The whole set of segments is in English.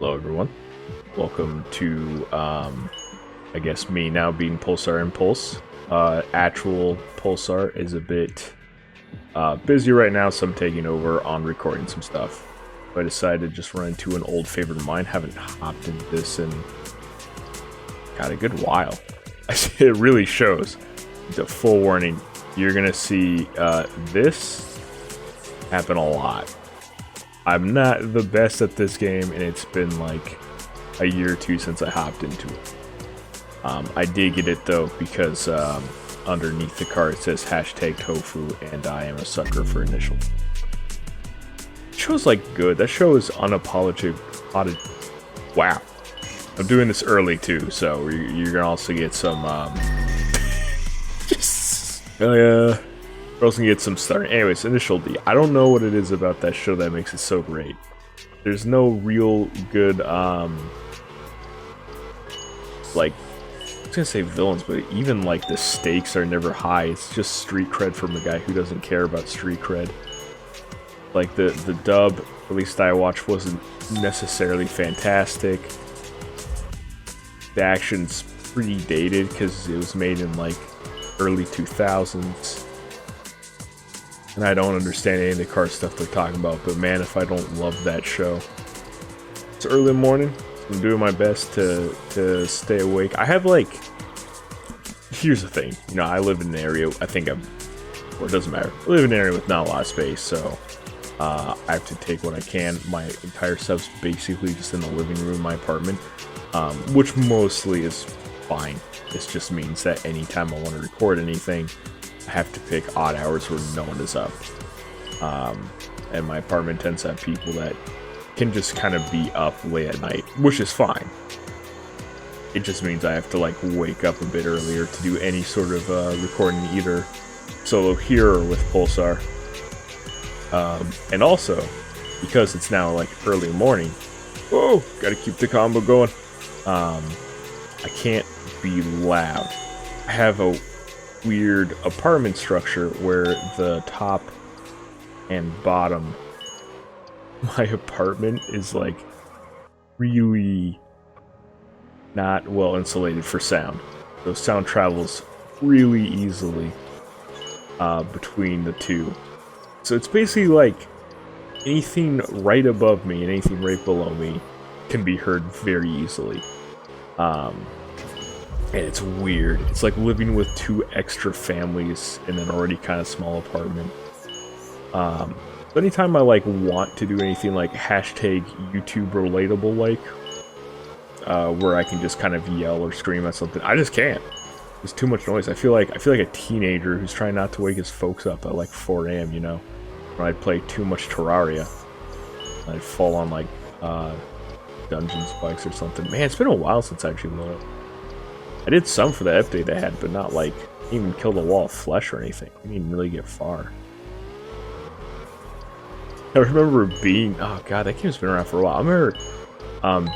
Hello, everyone. Welcome to, I guess me now being Pulsar and Pulse. Actual Pulsar is a bit busy right now, so I'm taking over on recording some stuff. I decided to just run into an old favorite of mine. Haven't hopped into this in, a good while. It really shows. It's a full warning. You're gonna see this happen a lot. I'm not the best at this game, and it's been like a year or two since I hopped into it. I did get it though, because underneath the card it says hashtag tofu, and I am a sucker for initial. The show's like good. That show is unapologetic. Wow. I'm doing this early too, so you're gonna also get some we're also gonna get some starting. Anyways, Initial D. I don't know what it is about that show that makes it so great. There's no real good, like, I was gonna say villains, but even, like, the stakes are never high. It's just street cred from a guy who doesn't care about street cred. Like, the dub, at least I watched, wasn't necessarily fantastic. The action's pretty dated, because it was made in, like, early 2000s. And I don't understand any of the car stuff they're talking about, but man, if I don't love that show. It's early morning. I'm doing my best to stay awake. I have, like, here's the thing. You know, I live in an area, or it doesn't matter. I live in an area with not a lot of space, so I have to take what I can. My entire stuff's basically just in the living room of my apartment, which mostly is fine. This just means that anytime I want to record anything, I have to pick odd hours where no one is up. And my apartment tends to have people that can just kind of be up late at night, which is fine. It just means I have to, like, wake up a bit earlier to do any sort of recording, either solo here or with Pulsar. And also, because it's now, like, early morning, gotta keep the combo going. I can't be loud. I have a weird apartment structure where the top and bottom of my apartment is, like, really not well insulated for sound. So sound travels really easily between the two. So it's basically like anything right above me and anything right below me can be heard very easily. And it's weird. It's like living with two extra families in an already kind of small apartment. So anytime I, like, want to do anything like hashtag YouTube relatable, like, where I can just kind of yell or scream at something, I just can't. There's too much noise. I feel like a teenager who's trying not to wake his folks up at like 4 a.m. You know, when I'd play too much Terraria, I'd fall on, like, dungeon spikes or something. Man, it's been a while since I actually loaded up. I did some for the update I had, but not, like, even kill the wall of flesh or anything. I didn't even really get far. I remember being, oh god, that game's been around for a while. I remember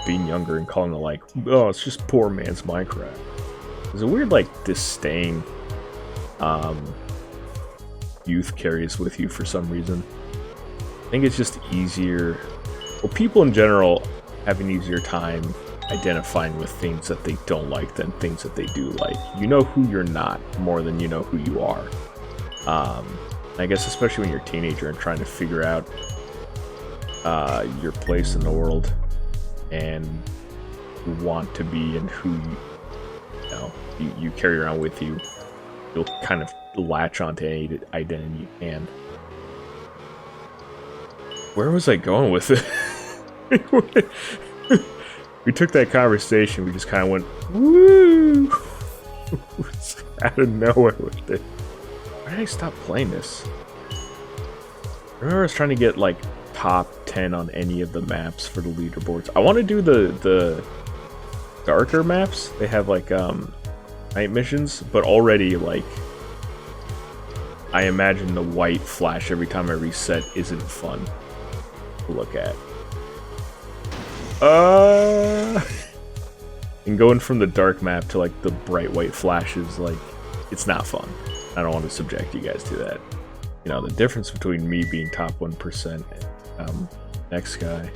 being younger and calling it, like, oh, it's just poor man's Minecraft. There's a weird, like, disdain youth carries with you for some reason. I think it's just easier. Well, people in general have an easier time identifying with things that they don't like than things that they do like. You know who you're not more than you know who you are. I guess especially when you're a teenager and trying to figure out your place in the world and who you want to be and who you carry around with you, you'll kind of latch onto any identity you can. Where was I going with it? We took that conversation, we just kind of went, woo! Out of nowhere with it. Why did I stop playing this? I remember I was trying to get, like, top 10 on any of the maps for the leaderboards. I want to do the darker maps. They have, like, night missions, but already, like, I imagine the white flash every time I reset isn't fun to look at. And going from the dark map to, like, the bright white flashes, like, it's not fun. I don't want to subject you guys to that. You know, the difference between me being top 1% and next guy.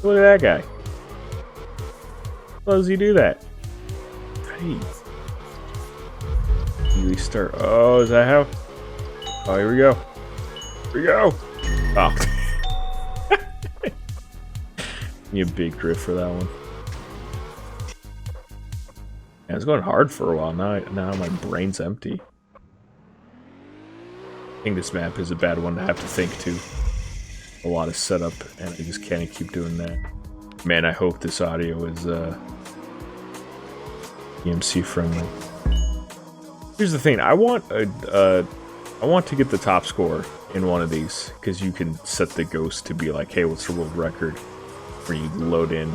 Look at that guy. How does he do that? Hey. You start. Oh, is that how? Oh, here we go. Here we go. Oh. You big drift for that one. Yeah, it's going hard for a while. Now my brain's empty. I think this map is a bad one to have to think to. A lot of setup, and I just can't keep doing that. Man, I hope this audio is EMC friendly. Here's the thing: I want to get the top score in one of these because you can set the ghost to be like, "Hey, what's the world record?" Where you load in,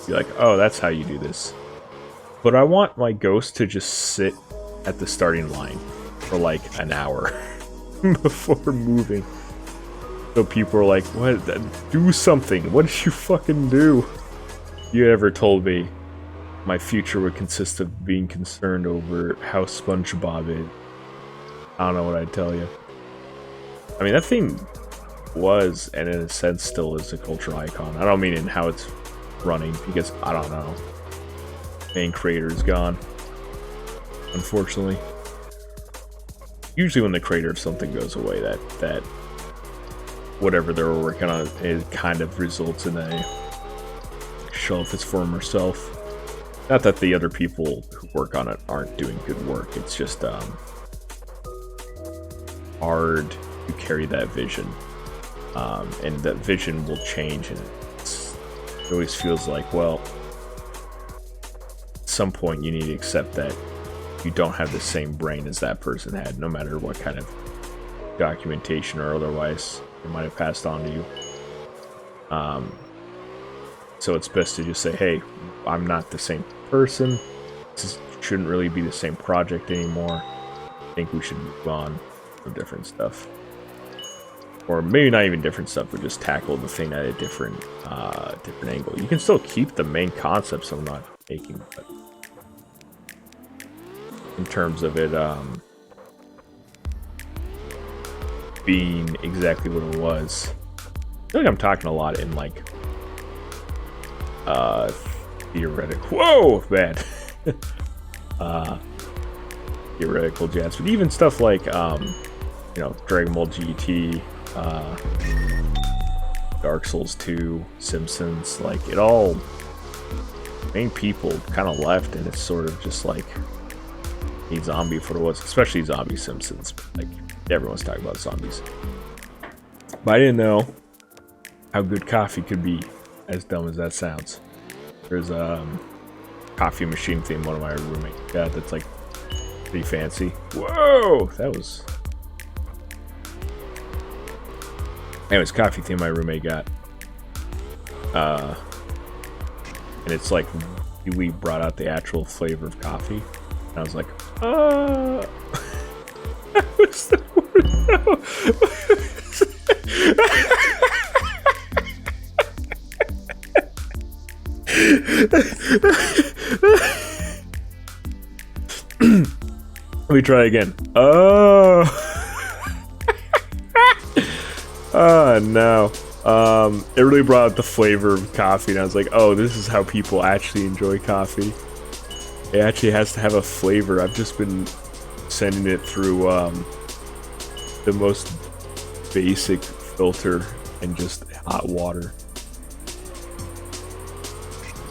be like, "Oh, that's how you do this." But I want my ghost to just sit at the starting line for like an hour before moving. So people are like, "What? Do something! What did you fucking do?" You ever told me my future would consist of being concerned over how SpongeBob is? I don't know what I'd tell you. I mean, that thing was, and in a sense still is, a cultural icon. I don't mean in how it's running, because I don't know. Main creator is gone, unfortunately. Usually when the creator of something goes away, that whatever they were working on, it kind of results in a shell of its former self. Not that the other people who work on it aren't doing good work, it's just hard to carry that vision. And that vision will change, and it always feels like, well, at some point you need to accept that you don't have the same brain as that person had, no matter what kind of documentation or otherwise it might have passed on to you. So it's best to just say, hey, I'm not the same person. This shouldn't really be the same project anymore. I think we should move on to different stuff. Or maybe not even different stuff, but just tackle the thing at a different angle. You can still keep the main concepts I'm not taking, but in terms of it being exactly what it was. I feel like I'm talking a lot in like theoretical. Whoa, bad. Theoretical jazz, but even stuff like you know, Dragon Ball GT, Dark Souls 2, Simpsons, like it all, main people kind of left, and it's sort of just like a zombie for what it was, especially zombie Simpsons. Like everyone's talking about zombies, but I didn't know how good coffee could be, as dumb as that sounds. There's a coffee machine theme one of my roommates got that's like pretty fancy. Whoa, that was. Anyways, coffee theme my roommate got. And it's like we brought out the actual flavor of coffee. And I was like, that was the Let me try again. Oh. Oh no. It really brought out the flavor of coffee, and I was like, oh, this is how people actually enjoy coffee. It actually has to have a flavor. I've just been sending it through the most basic filter and just hot water.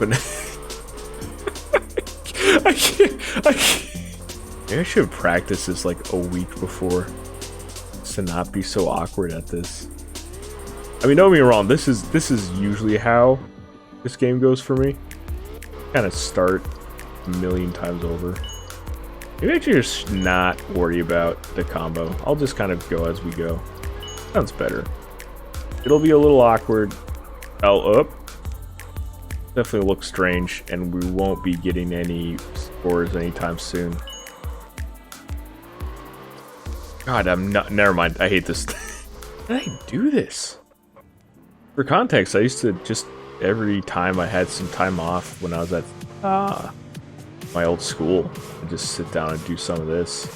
But I can't. Maybe I should practice this like a week before, to not be so awkward at this. I mean, don't get me wrong, this is usually how this game goes for me. Kind of start a million times over. Maybe I should just not worry about the combo. I'll just kind of go as we go. Sounds better. It'll be a little awkward. Definitely looks strange, and we won't be getting any scores anytime soon. God, I'm not. Never mind. I hate this. How did I do this? For context, I used to just every time I had some time off when I was at my old school, I'd just sit down and do some of this.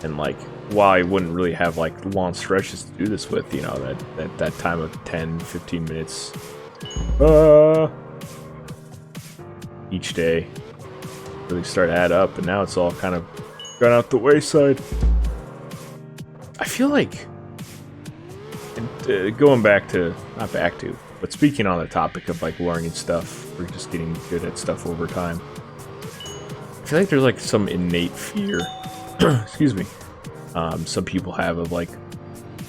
And like, while I wouldn't really have like long stretches to do this with, you know, that time of 10-15 minutes. each day really start to add up, and now it's all kind of gone out the wayside. I feel like, going back to, not back to, but speaking on the topic of like learning stuff or just getting good at stuff over time, I feel like there's like some innate fear, excuse me, some people have of like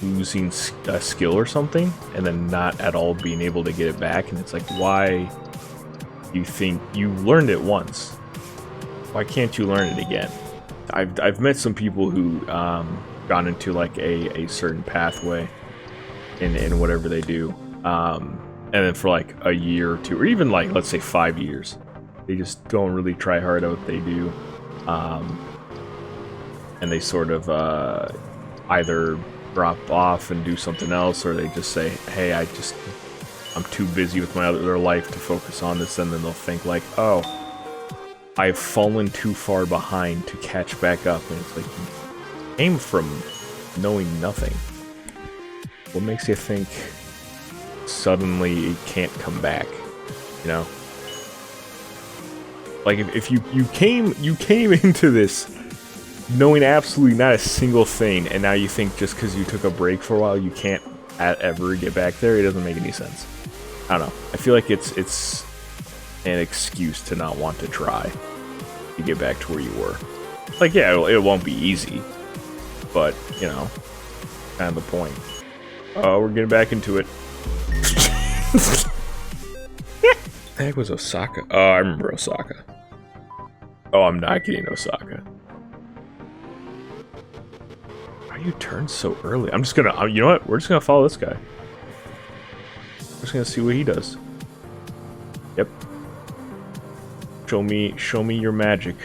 losing a skill or something and then not at all being able to get it back. And it's like, why you think you learned it once? Why can't you learn it again? I've met some people who gone into like a certain pathway in whatever they do, and then for like a year or two, or even like let's say 5 years, they just don't really try hard at what they do, and they sort of either drop off and do something else, or they just say, hey, I'm too busy with my other life to focus on this, and then they'll think like, oh, I've fallen too far behind to catch back up. And it's like, you came from knowing nothing. What makes you think suddenly it can't come back? You know? Like, if you came into this knowing absolutely not a single thing, and now you think just because you took a break for a while you can't ever get back there, it doesn't make any sense. I don't know. I feel like it's an excuse to not want to try to get back to where you were. Like, yeah, it won't be easy, but, you know, kind of the point. Oh, we're getting back into it. The heck was Osaka? Oh, I remember Osaka. Oh, I'm not getting Osaka. Why do you turn so early? I'm just gonna, you know what? We're just gonna follow this guy. We're just gonna see what he does. Yep. Show me your magic,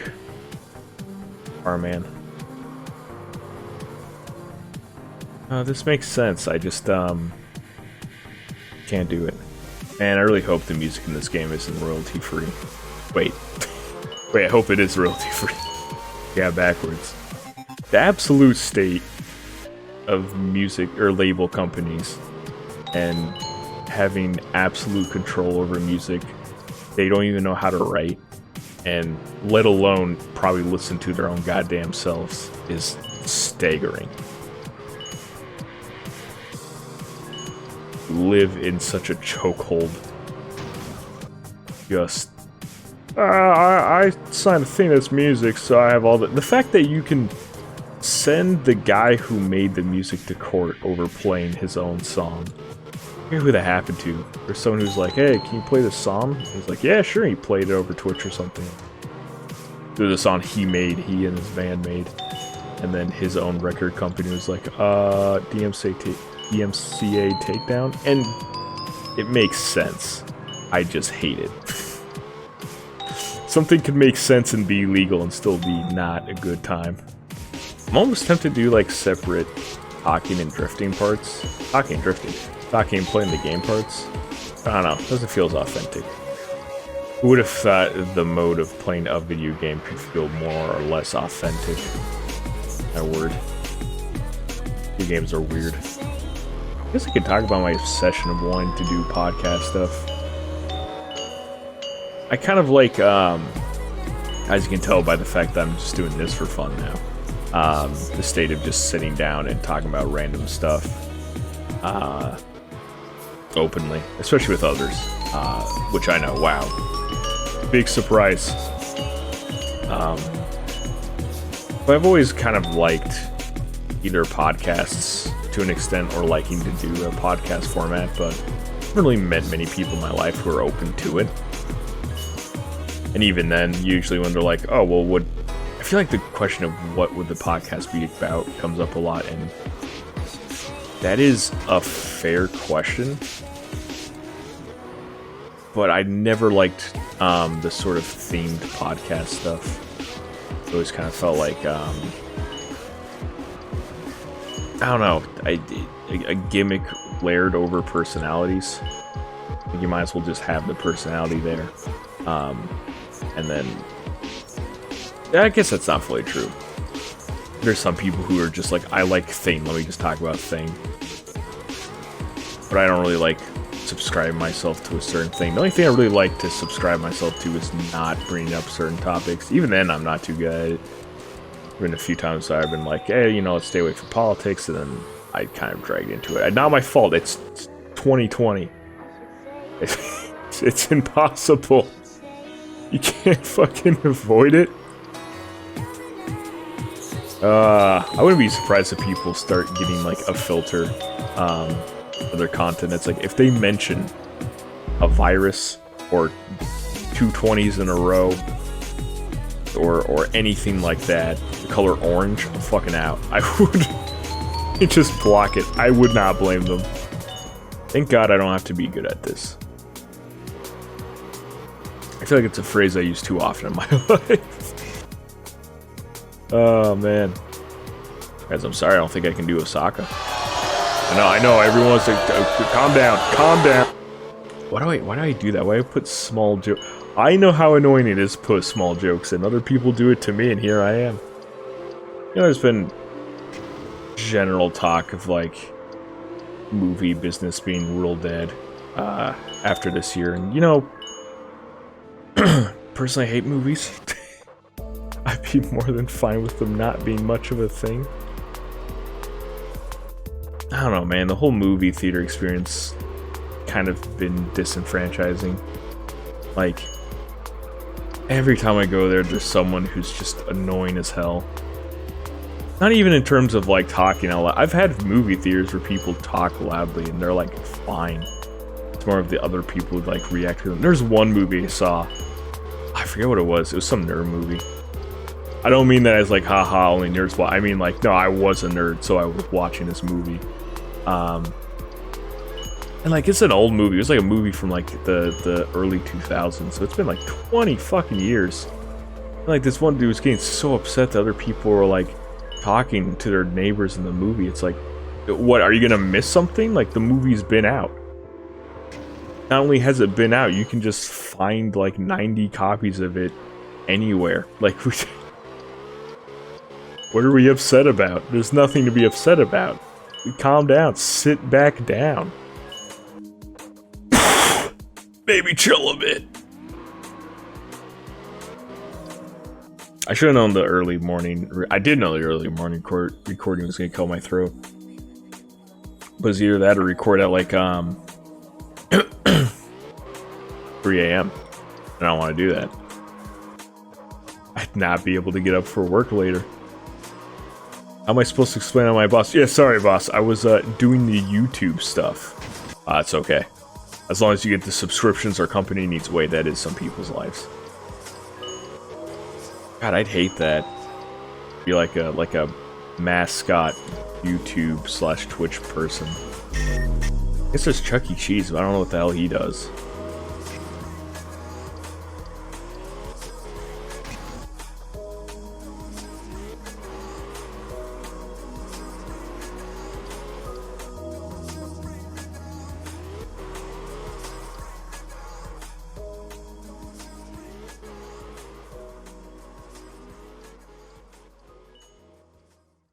our man. This makes sense. I just can't do it. Man, I really hope the music in this game isn't royalty free. Wait, I hope it is royalty free. Yeah, backwards. The absolute state of music or label companies and having absolute control over music they don't even know how to write, and let alone probably listen to their own goddamn selves, is staggering. Live in such a chokehold. Just I signed a thing that's music, so I have all the fact that you can send the guy who made the music to court over playing his own song. I forget who that happened to. There's someone who's like, hey, can you play this song? And he's like, yeah, sure. He played it over Twitch or something. There's a song he and his band made. And then his own record company was like, DMCA takedown. And it makes sense. I just hate it. Something can make sense and be legal and still be not a good time. I'm almost tempted to do like separate talking and drifting parts. Talking and drifting. Talking and playing the game parts. I don't know. It doesn't feel as authentic. Who would have thought the mode of playing a video game could feel more or less authentic? That word. Video games are weird. I guess I could talk about my obsession of wanting to do podcast stuff. I kind of like, as you can tell by the fact that I'm just doing this for fun now, the state of just sitting down and talking about random stuff openly, especially with others, which I know, wow, big surprise. But I've always kind of liked either podcasts to an extent or liking to do a podcast format, but I haven't really met many people in my life who are open to it. And even then, usually when they're like, oh, well, I feel like the question of what would the podcast be about comes up a lot, and that is a fair question. But I never liked the sort of themed podcast stuff. It always kind of felt like, I don't know, a gimmick layered over personalities. You might as well just have the personality there. And then, I guess that's not fully true. There's some people who are just like, I like Thing, let me just talk about Thing. But I don't really like subscribe myself to a certain thing. The only thing I really like to subscribe myself to is not bringing up certain topics. Even then, I'm not too good at it. Been a few times I've been like, hey, you know, let's stay away from politics, and then I kind of dragged into it. Not my fault. It's 2020. It's impossible. You can't fucking avoid it. I wouldn't be surprised if people start getting like a filter for their content. It's like if they mention a virus or 220s in a row or anything like that, the color orange, I'm fucking out. I would just block it. I would not blame them. Thank God I don't have to be good at this. I feel like it's a phrase I use too often in my life. Oh, man. Guys, I'm sorry, I don't think I can do Osaka. I know, everyone's like, calm down, calm down. Why do I do that? Why do I put small jokes? I know how annoying it is to put small jokes in. Other people do it to me, and here I am. You know, there's been general talk of, like, movie business being real dead after this year. And, you know, personally, I hate movies. I'd be more than fine with them not being much of a thing. I don't know, man. The whole movie theater experience kind of been disenfranchising. Like, every time I go there, there's someone who's just annoying as hell. Not even in terms of, like, talking out loud. I've had movie theaters where people talk loudly and they're, like, fine. It's more of the other people who, like, react to them. There's one movie I saw. I forget what it was. It was some nerd movie. I don't mean that as, like, haha, only nerds watch. I mean, like, no, I was a nerd, so I was watching this movie. And, like, it's an old movie. It was, like, a movie from, like, the early 2000s. So it's been, like, 20 fucking years. And, like, this one dude was getting so upset that other people were, like, talking to their neighbors in the movie. It's like, what, are you gonna miss something? Like, the movie's been out. Not only has it been out, you can just find, like, 90 copies of it anywhere. Like, what are we upset about? There's nothing to be upset about. Calm down. Sit back down. Maybe chill a bit. I should have known the early morning... I did know the early morning recording was going to kill my throat. But it's either that or record at, like, 3 a.m. And I don't want to do that. I'd not be able to get up for work later. How am I supposed to explain to my boss? Yeah, sorry, boss. I was doing the YouTube stuff. It's okay. As long as you get the subscriptions our company needs. Wait, that is some people's lives. God, I'd hate that. Be like a mascot YouTube/Twitch person. I guess there's Chuck E. Cheese, but I don't know what the hell he does.